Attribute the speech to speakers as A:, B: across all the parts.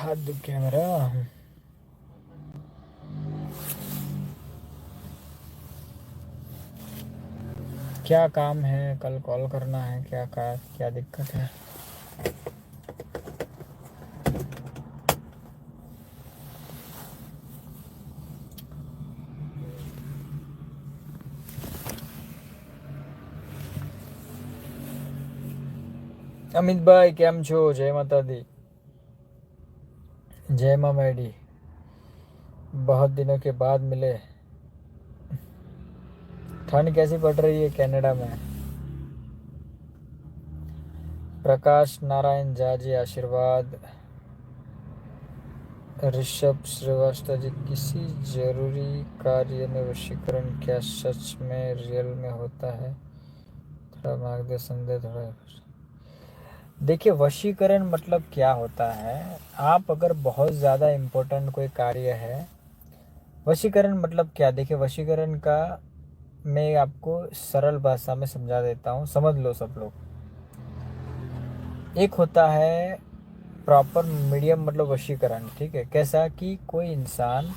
A: हाथ दुख गया मेरा। क्या काम है? कल कॉल करना है। क्या दिक्कत है? अमित भाई केम छो? जय माता दी, जय माँ मैडी। बहुत दिनों के बाद मिले। ठंड कैसी पड़ रही है कनाडा में? प्रकाश नारायण झा जी आशीर्वाद। ऋषभ श्रीवास्तव जी, किसी जरूरी कार्य में वशीकरण क्या सच में रियल में होता है? थोड़ा मार्गदर्शन दे थोड़ा। देखिए, वशीकरण मतलब क्या होता है? आप अगर बहुत ज़्यादा इम्पोर्टेंट कोई कार्य है, वशीकरण मतलब क्या? देखिए, वशीकरण का मैं आपको सरल भाषा में समझा देता हूँ, समझ लो सब लोग। एक होता है प्रॉपर मीडियम मतलब वशीकरण, ठीक है? कैसा कि कोई इंसान,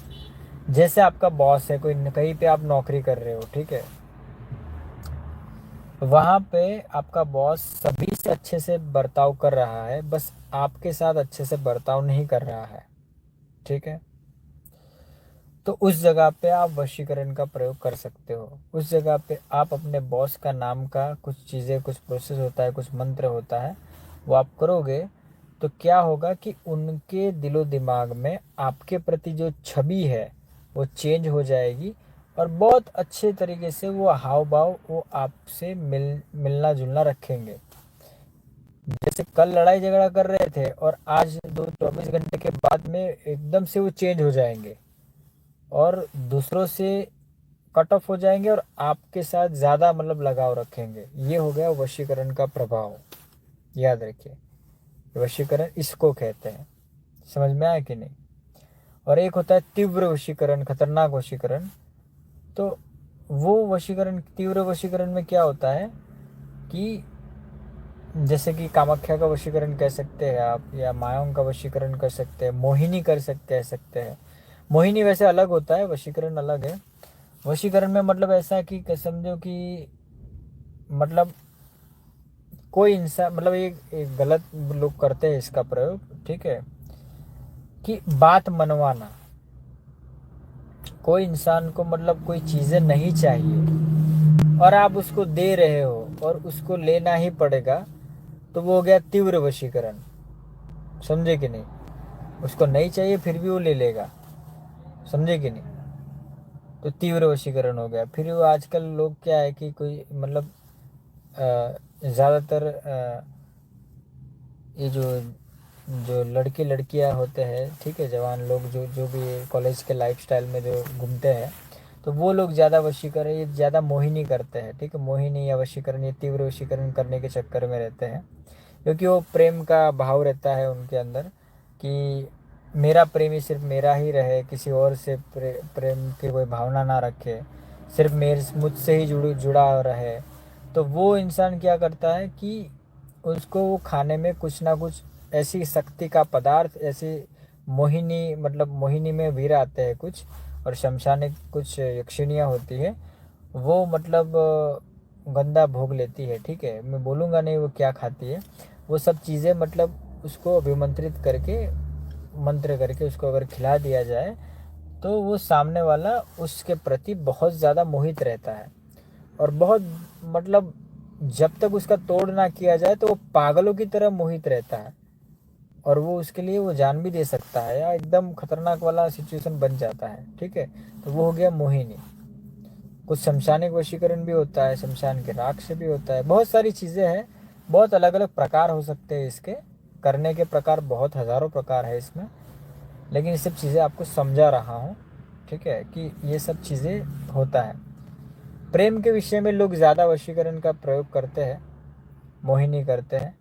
A: जैसे आपका बॉस है, कोई कहीं पे आप नौकरी कर रहे हो, ठीक है? वहाँ पे आपका बॉस सभी से अच्छे से बर्ताव कर रहा है, बस आपके साथ अच्छे से बर्ताव नहीं कर रहा है, ठीक है? तो उस जगह पे आप वशीकरण का प्रयोग कर सकते हो। उस जगह पे आप अपने बॉस का नाम का कुछ चीज़ें, कुछ प्रोसेस होता है, कुछ मंत्र होता है, वो आप करोगे तो क्या होगा कि उनके दिलो दिमाग में आपके प्रति जो छवि है वो चेंज हो जाएगी और बहुत अच्छे तरीके से वो हाव भाव वो आपसे मिलना जुलना रखेंगे। जैसे कल लड़ाई झगड़ा कर रहे थे और आज 24 घंटे के बाद में एकदम से वो चेंज हो जाएंगे और दूसरों से कट ऑफ हो जाएंगे और आपके साथ ज़्यादा मतलब लगाव रखेंगे। ये हो गया वशीकरण का प्रभाव। याद रखिए, वशीकरण इसको कहते हैं। समझ में आया कि नहीं? और एक होता है तीव्र वशीकरण, खतरनाक वशीकरण। तो वो वशीकरण, तीव्र वशीकरण में क्या होता है कि जैसे कि कामाख्या का वशीकरण कह सकते हैं आप, या मायाओं का वशीकरण कर सकते हैं, मोहिनी कर सकते हैं। मोहिनी वैसे अलग होता है, वशीकरण अलग है। वशीकरण में मतलब ऐसा कि समझो कि मतलब कोई इंसान, मतलब एक गलत लोग करते हैं इसका प्रयोग, ठीक है? कि बात मनवाना। कोई इंसान को मतलब कोई चीज़ें नहीं चाहिए और आप उसको दे रहे हो और उसको लेना ही पड़ेगा, तो वो हो गया तीव्र वशीकरण। समझे कि नहीं? उसको नहीं चाहिए फिर भी वो ले लेगा। समझे कि नहीं? तो तीव्र वशीकरण हो गया। फिर वो आजकल लोग क्या है कि कोई मतलब ज़्यादातर ये जो जो लड़के लड़कियां होते हैं, ठीक है, जवान लोग जो जो भी कॉलेज के लाइफस्टाइल में जो घूमते हैं, तो वो लोग ज़्यादा वशीकरण, ये ज़्यादा मोहिनी करते हैं, ठीक है? मोहिनी या वशीकरण, ये तीव्र वशीकरण करने के चक्कर में रहते हैं, क्योंकि वो प्रेम का भाव रहता है उनके अंदर कि मेरा प्रेमी सिर्फ मेरा ही रहे, किसी और से प्रेम की कोई भावना ना रखे, सिर्फ मेरे मुझसे ही जुड़ा रहे। तो वो इंसान क्या करता है कि उसको वो खाने में कुछ ना कुछ ऐसी शक्ति का पदार्थ, ऐसी मोहिनी, मतलब मोहिनी में वीर आते हैं कुछ, और शमशानिक कुछ यक्षिणियाँ होती है, वो मतलब गंदा भोग लेती है, ठीक है? मैं बोलूँगा नहीं वो क्या खाती है। वो सब चीज़ें मतलब उसको अभिमंत्रित करके, मंत्र करके उसको अगर खिला दिया जाए तो वो सामने वाला उसके प्रति बहुत ज़्यादा मोहित रहता है और बहुत मतलब जब तक उसका तोड़ ना किया जाए तो वो पागलों की तरह मोहित रहता है और वो उसके लिए वो जान भी दे सकता है या एकदम खतरनाक वाला सिचुएशन बन जाता है, ठीक है? तो वो हो गया मोहिनी। कुछ शमशानिक वशीकरण भी होता है, शमशान के राख से भी होता है, बहुत सारी चीज़ें हैं, बहुत अलग अलग प्रकार हो सकते हैं इसके। करने के प्रकार बहुत हज़ारों प्रकार है इसमें, लेकिन ये सब चीज़ें आपको समझा रहा हूँ, ठीक है, कि ये सब चीज़ें होता है। प्रेम के विषय में लोग ज़्यादा वशीकरण का प्रयोग करते हैं, मोहिनी करते हैं।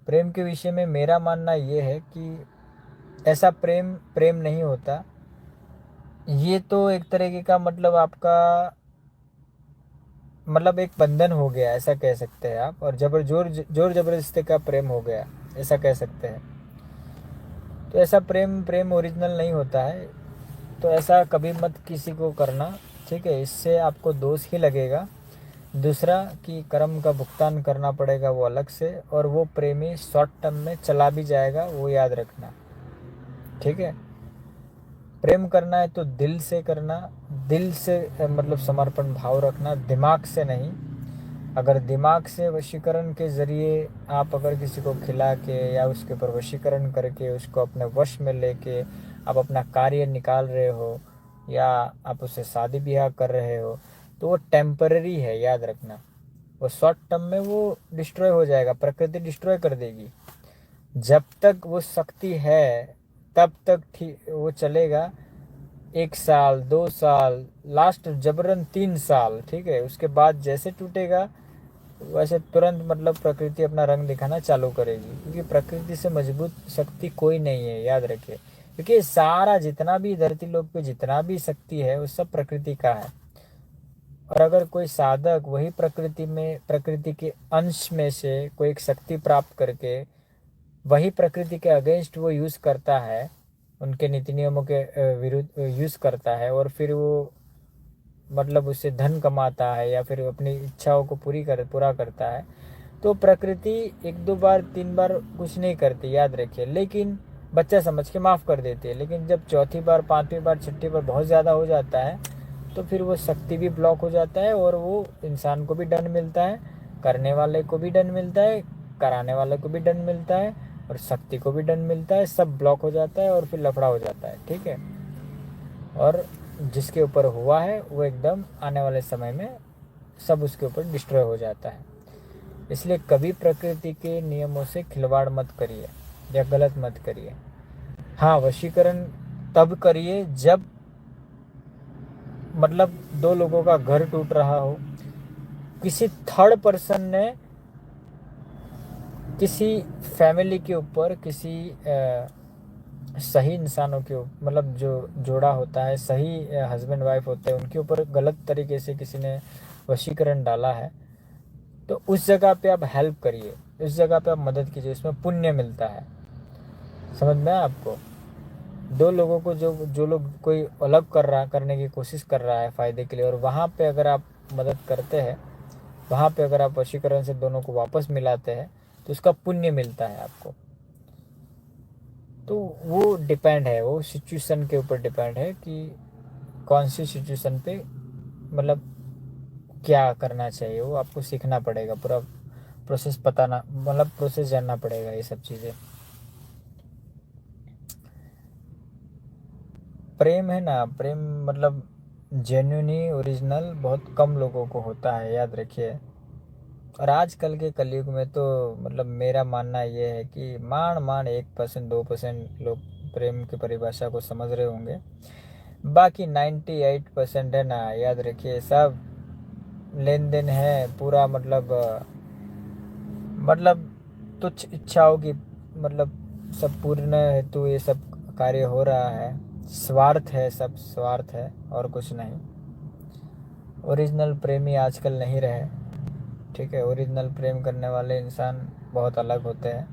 A: प्रेम के विषय में मेरा मानना ये है कि ऐसा प्रेम प्रेम नहीं होता। ये तो एक तरीके का मतलब आपका मतलब एक बंधन हो गया, ऐसा कह सकते हैं आप, और जोर जोर जबरदस्ती का प्रेम हो गया, ऐसा कह सकते हैं। तो ऐसा प्रेम प्रेम ओरिजिनल नहीं होता है। तो ऐसा कभी मत किसी को करना, ठीक है, इससे आपको दोष ही लगेगा। दूसरा कि कर्म का भुगतान करना पड़ेगा वो अलग से, और वो प्रेमी शॉर्ट टर्म में चला भी जाएगा, वो याद रखना, ठीक है। प्रेम करना है तो दिल से करना, दिल से मतलब समर्पण भाव रखना, दिमाग से नहीं। अगर दिमाग से वशीकरण के ज़रिए आप अगर किसी को खिला के या उसके ऊपर वशीकरण करके उसको अपने वश में लेके आप अपना कार्य निकाल रहे हो, या आप उससे शादी ब्याह कर रहे हो, तो वो टेम्पररी है, याद रखना। वो शॉर्ट टर्म में वो डिस्ट्रॉय हो जाएगा, प्रकृति डिस्ट्रॉय कर देगी। जब तक वो शक्ति है तब तक ठीक वो चलेगा, 1 साल 2 साल, लास्ट जबरन 3 साल, ठीक है। उसके बाद जैसे टूटेगा वैसे तुरंत मतलब प्रकृति अपना रंग दिखाना चालू करेगी, क्योंकि प्रकृति से मजबूत शक्ति कोई नहीं है, याद रखिए। क्योंकि सारा जितना भी धरती लोक पे जितना भी शक्ति है वो सब प्रकृति का है। और अगर कोई साधक वही प्रकृति में, प्रकृति के अंश में से कोई एक शक्ति प्राप्त करके वही प्रकृति के अगेंस्ट वो यूज करता है, उनके नीति नियमों के विरुद्ध यूज करता है, और फिर वो मतलब उससे धन कमाता है या फिर अपनी इच्छाओं को पूरा करता है, तो प्रकृति 1 2 बार 3 बार कुछ नहीं करती, याद रखिए। लेकिन बच्चा समझ के माफ़ कर देती है। लेकिन जब चौथी बार, पांचवी बार, छठी बार बहुत ज़्यादा हो जाता है, तो फिर वो शक्ति भी ब्लॉक हो जाता है, और वो इंसान को भी दंड मिलता है, करने वाले को भी दंड मिलता है, कराने वाले को भी दंड मिलता है, और शक्ति को भी दंड मिलता है। सब ब्लॉक हो जाता है और फिर लफड़ा हो जाता है, ठीक है। और जिसके ऊपर हुआ है वो एकदम आने वाले समय में सब उसके ऊपर डिस्ट्रॉय हो जाता है। इसलिए कभी प्रकृति के नियमों से खिलवाड़ मत करिए या गलत मत करिए। हाँ, वशीकरण तब करिए जब मतलब 2 लोगों का घर टूट रहा हो, किसी थर्ड पर्सन ने किसी फैमिली के ऊपर, किसी सही इंसानों के ऊपर, मतलब जो जोड़ा होता है, सही हस्बैंड वाइफ होते हैं, उनके ऊपर गलत तरीके से किसी ने वशीकरण डाला है, तो उस जगह पे आप हेल्प करिए, उस जगह पे आप मदद कीजिए, उसमें पुण्य मिलता है। समझ में आया आपको? 2 लोगों को जो जो लोग कोई अलग करने की कोशिश कर रहा है फ़ायदे के लिए, और वहाँ पे अगर आप मदद करते हैं, वहाँ पे अगर आप वशीकरण से दोनों को वापस मिलाते हैं, तो उसका पुण्य मिलता है आपको। तो वो डिपेंड है, वो सिचुएशन के ऊपर डिपेंड है कि कौन सी सिचुएशन पे मतलब क्या करना चाहिए, वो आपको सीखना पड़ेगा, पूरा प्रोसेस पता ना, मतलब प्रोसेस जानना पड़ेगा, ये सब चीज़ें। प्रेम है ना, प्रेम मतलब जेन्युइनली ओरिजिनल बहुत कम लोगों को होता है, याद रखिए। और आजकल के कलयुग में तो मतलब मेरा मानना ये है कि मान मान 1% 2% लोग प्रेम की परिभाषा को समझ रहे होंगे। बाकी 98% है ना, याद रखिए, सब लेन देन है पूरा, मतलब तुच्छ इच्छाओं की, मतलब सब पूर्ण हेतु ये सब कार्य हो रहा है। स्वार्थ है, सब स्वार्थ है और कुछ नहीं। ओरिजिनल प्रेमी आजकल नहीं रहे, ठीक है। ओरिजिनल प्रेम करने वाले इंसान बहुत अलग होते हैं,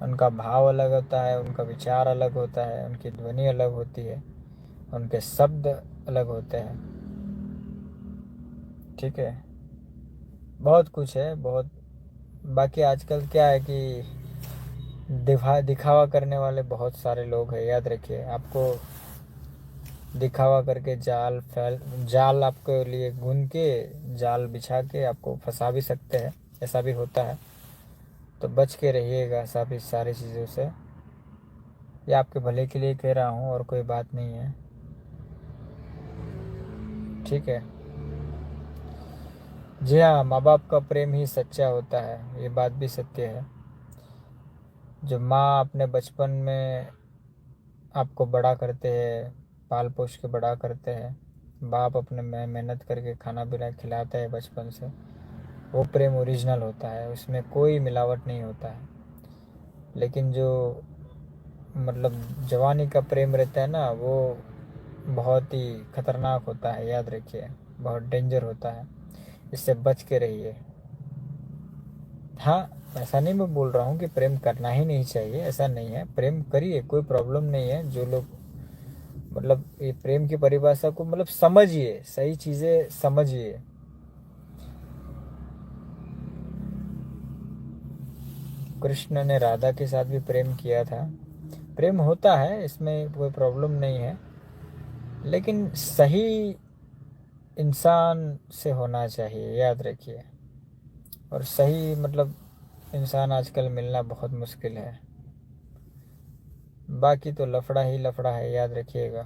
A: उनका भाव अलग होता है, उनका विचार अलग होता है, उनकी ध्वनि अलग होती है, उनके शब्द अलग होते हैं, ठीक है। बहुत कुछ है, बहुत। बाकी आजकल क्या है कि दिखावा करने वाले बहुत सारे लोग हैं, याद रखिए। आपको दिखावा करके जाल आपके लिए बुन के, जाल बिछा के आपको फंसा भी सकते हैं, ऐसा भी होता है। तो बच के रहिएगा सभी सारी चीज़ों से। ये आपके भले के लिए कह रहा हूँ और कोई बात नहीं है, ठीक है। जी हाँ, माँ बाप का प्रेम ही सच्चा होता है, ये बात भी सत्य है। जो माँ अपने बचपन में आपको बड़ा करते हैं, पाल पोस के बड़ा करते हैं, बाप अपने में मेहनत करके खाना पीना खिलाता है बचपन से, वो प्रेम ओरिजिनल होता है, उसमें कोई मिलावट नहीं होता है। लेकिन जो मतलब जवानी का प्रेम रहता है ना, वो बहुत ही खतरनाक होता है, याद रखिए, बहुत डेंजर होता है। इससे बच के रहिए। हाँ, ऐसा नहीं मैं बोल रहा हूँ कि प्रेम करना ही नहीं चाहिए, ऐसा नहीं है, प्रेम करिए, कोई प्रॉब्लम नहीं है। जो लोग मतलब ये प्रेम की परिभाषा को मतलब समझिए, सही चीज़ें समझिए। कृष्ण ने राधा के साथ भी प्रेम किया था, प्रेम होता है, इसमें कोई प्रॉब्लम नहीं है, लेकिन सही इंसान से होना चाहिए, याद रखिए। और सही मतलब इंसान आजकल मिलना बहुत मुश्किल है। बाकी तो लफड़ा ही लफड़ा है, याद रखिएगा।